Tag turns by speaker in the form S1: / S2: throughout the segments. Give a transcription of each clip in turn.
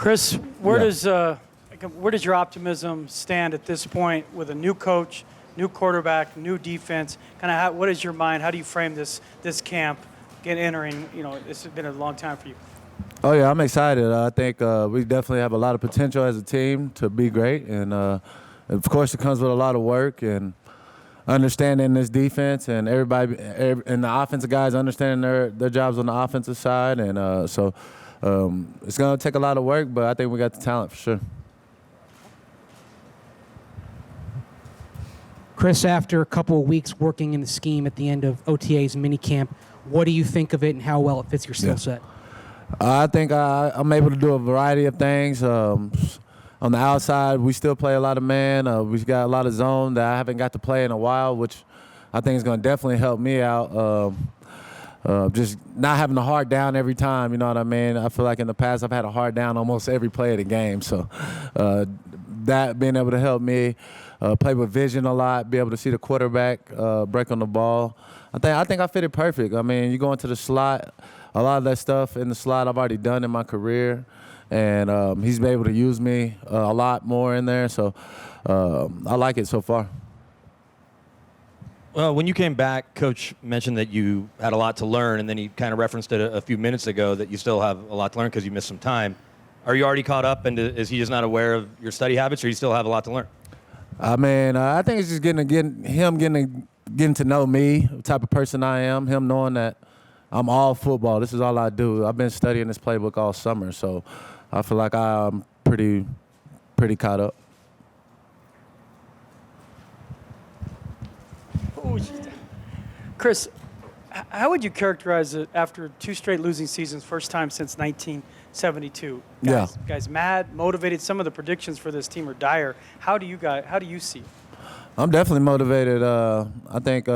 S1: Chris, where does your optimism stand at this point with a new coach, new quarterback, new defense? What is your mind? How do you frame this camp entering? This has been a long time for you.
S2: Oh, yeah, I'm excited. I think we definitely have a lot of potential as a team to be great. And, of course, it comes with a lot of work and understanding this defense and everybody and the offensive guys understanding their jobs on the offensive side. And so it's going to take a lot of work, but I think we got the talent for sure.
S3: Chris, after a couple of weeks working in the scheme at the end of OTA's minicamp, what do you think of it and how well it fits your skill set?
S2: I think I'm able to do a variety of things. On the outside, we still play a lot of man. We've got a lot of zone that I haven't got to play in a while, which I think is going to definitely help me out. Just not having a hard down every time, you know what I mean? I feel like in the past I've had a hard down almost every play of the game. So that being able to help me play with vision a lot, be able to see the quarterback break on the ball. I think I fit it perfect. I mean, you go into the slot, a lot of that stuff in the slot I've already done in my career, and he's been able to use me a lot more in there. So I like it so far.
S4: Well, when you came back, Coach mentioned that you had a lot to learn, and then he kind of referenced it a few minutes ago that you still have a lot to learn because you missed some time. Are you already caught up, and is he just not aware of your study habits, or you still have a lot to learn?
S2: I mean, I think it's just getting to know me, the type of person I am, him knowing that I'm all football. This is all I do. I've been studying this playbook all summer, so I feel like I'm pretty caught up.
S1: Chris, how would you characterize it after 2 straight losing seasons, first time since 1972? Guys mad, motivated. Some of the predictions for this team are dire. How do you see it?
S2: I'm definitely motivated. I think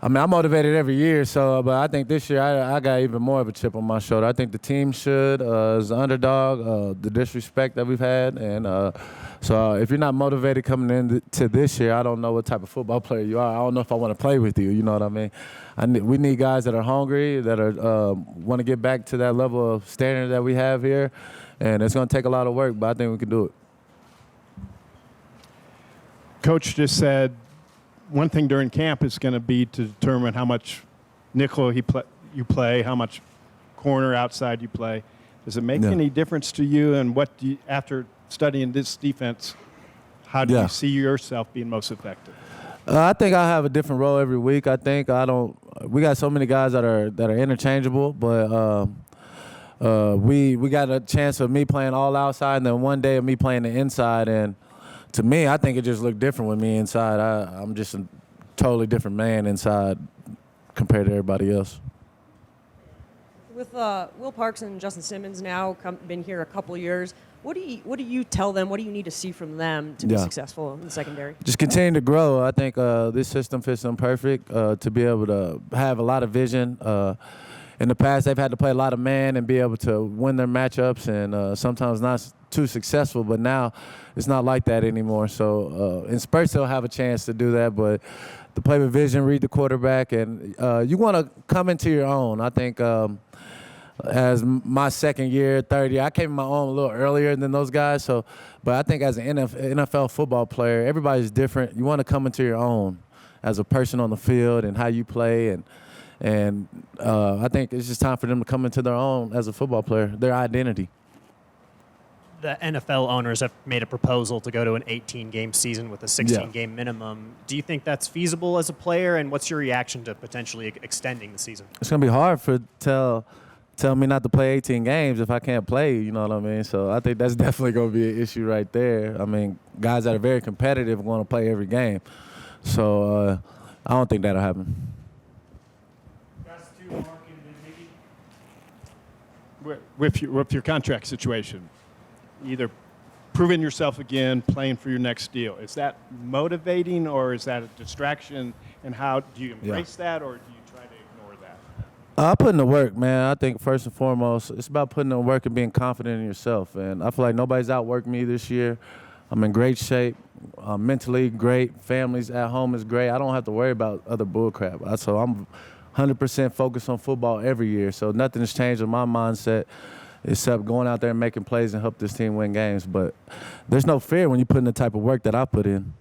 S2: I'm motivated every year, but I think this year I got even more of a chip on my shoulder. I think the team should, as an underdog, the disrespect that we've had. And so if you're not motivated coming into this year, I don't know what type of football player you are. I don't know if I want to play with you, you know what I mean? We need guys that are hungry, that are want to get back to that level of standard that we have here. And it's going to take a lot of work, but I think we can do it.
S5: Coach just said one thing during camp is going to be to determine how much nickel you play, how much corner outside you play. Does it make any difference to you? And after studying this defense, how do you see yourself being most effective?
S2: I think I have a different role every week. I think we got so many guys that are interchangeable, but we got a chance of me playing all outside and then one day of me playing the inside. And to me, I think it just looked different with me inside. I'm just a totally different man inside compared to everybody else.
S6: With Will Parks and Justin Simmons now been here a couple years, what do you tell them? What do you need to see from them to be successful in the secondary?
S2: Just continue to grow. I think this system fits them perfect to be able to have a lot of vision. In the past, they've had to play a lot of man and be able to win their matchups, and sometimes not too successful, but now it's not like that anymore. So in spurts, they'll have a chance to do that, but to play with vision, read the quarterback, and you want to come into your own. I think as my second year, third year, I came in my own a little earlier than those guys. So, but I think as an NFL football player, everybody's different. You want to come into your own as a person on the field and how you play, and I think it's just time for them to come into their own as a football player, their identity.
S7: The NFL owners have made a proposal to go to an 18-game season with a 16-game minimum. Do you think that's feasible as a player, and what's your reaction to potentially extending the season?
S2: It's going to be hard for tell me not to play 18 games if I can't play, you know what I mean? So I think that's definitely going to be an issue right there. I mean, guys that are very competitive are going to play every game. So I don't think that'll happen.
S5: With your contract situation, either proving yourself again, playing for your next deal, is that motivating or is that a distraction? And how do you embrace that, or do you try to ignore that?
S2: I put in the work, man. I think first and foremost, it's about putting in the work and being confident in yourself. And I feel like nobody's outworked me this year. I'm in great shape, mentally great. Families at home is great. I don't have to worry about other bullcrap. So I'm 100% focused on football every year. So nothing has changed in my mindset. except going out there and making plays and help this team win games. But there's no fear when you put in the type of work that I put in.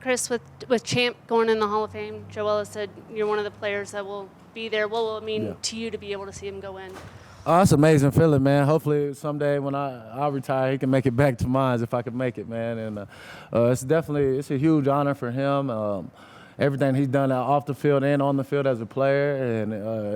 S8: Chris, with Champ going in the Hall of Fame, Joella said you're one of the players that will be there. What will it mean to you to be able to see him go in?
S2: Oh, it's an amazing feeling, man. Hopefully someday when I retire, he can make it back to mine if I can make it, man. And it's a huge honor for him. Everything he's done off the field and on the field as a player, and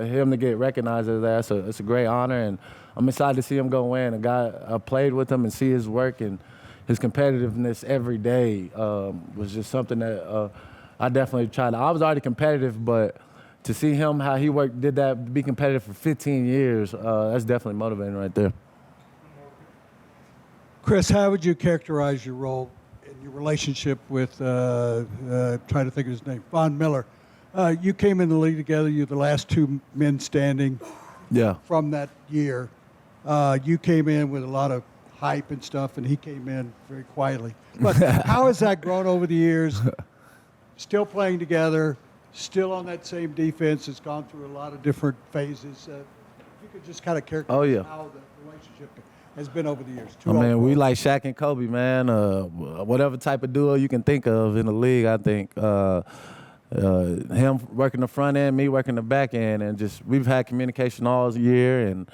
S2: him to get recognized as that, it's a great honor. And I'm excited to see him go in. A guy I played with him and see his work and his competitiveness every day was just something that I definitely tried. I was already competitive, but to see him, how he did that, to be competitive for 15 years, that's definitely motivating right there.
S9: Chris, how would you characterize your role in your relationship with, trying to think of his name, Von Miller? You came in the league together. You're the last two men standing from that year. You came in with a lot of hype and stuff, and he came in very quietly. But how has that grown over the years? Still playing together, still on that same defense. It's gone through a lot of different phases. If you could just kind of characterize how the relationship has been over the years.
S2: I mean, we like Shaq and Kobe, man. Whatever type of duo you can think of in the league, I think. Him working the front end, me working the back end, and just we've had communication all year and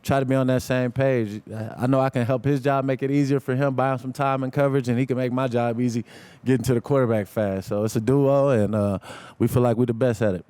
S2: try to be on that same page. I know I can help his job, make it easier for him, buy him some time and coverage, and he can make my job easy getting to the quarterback fast. So it's a duo, and we feel like we're the best at it.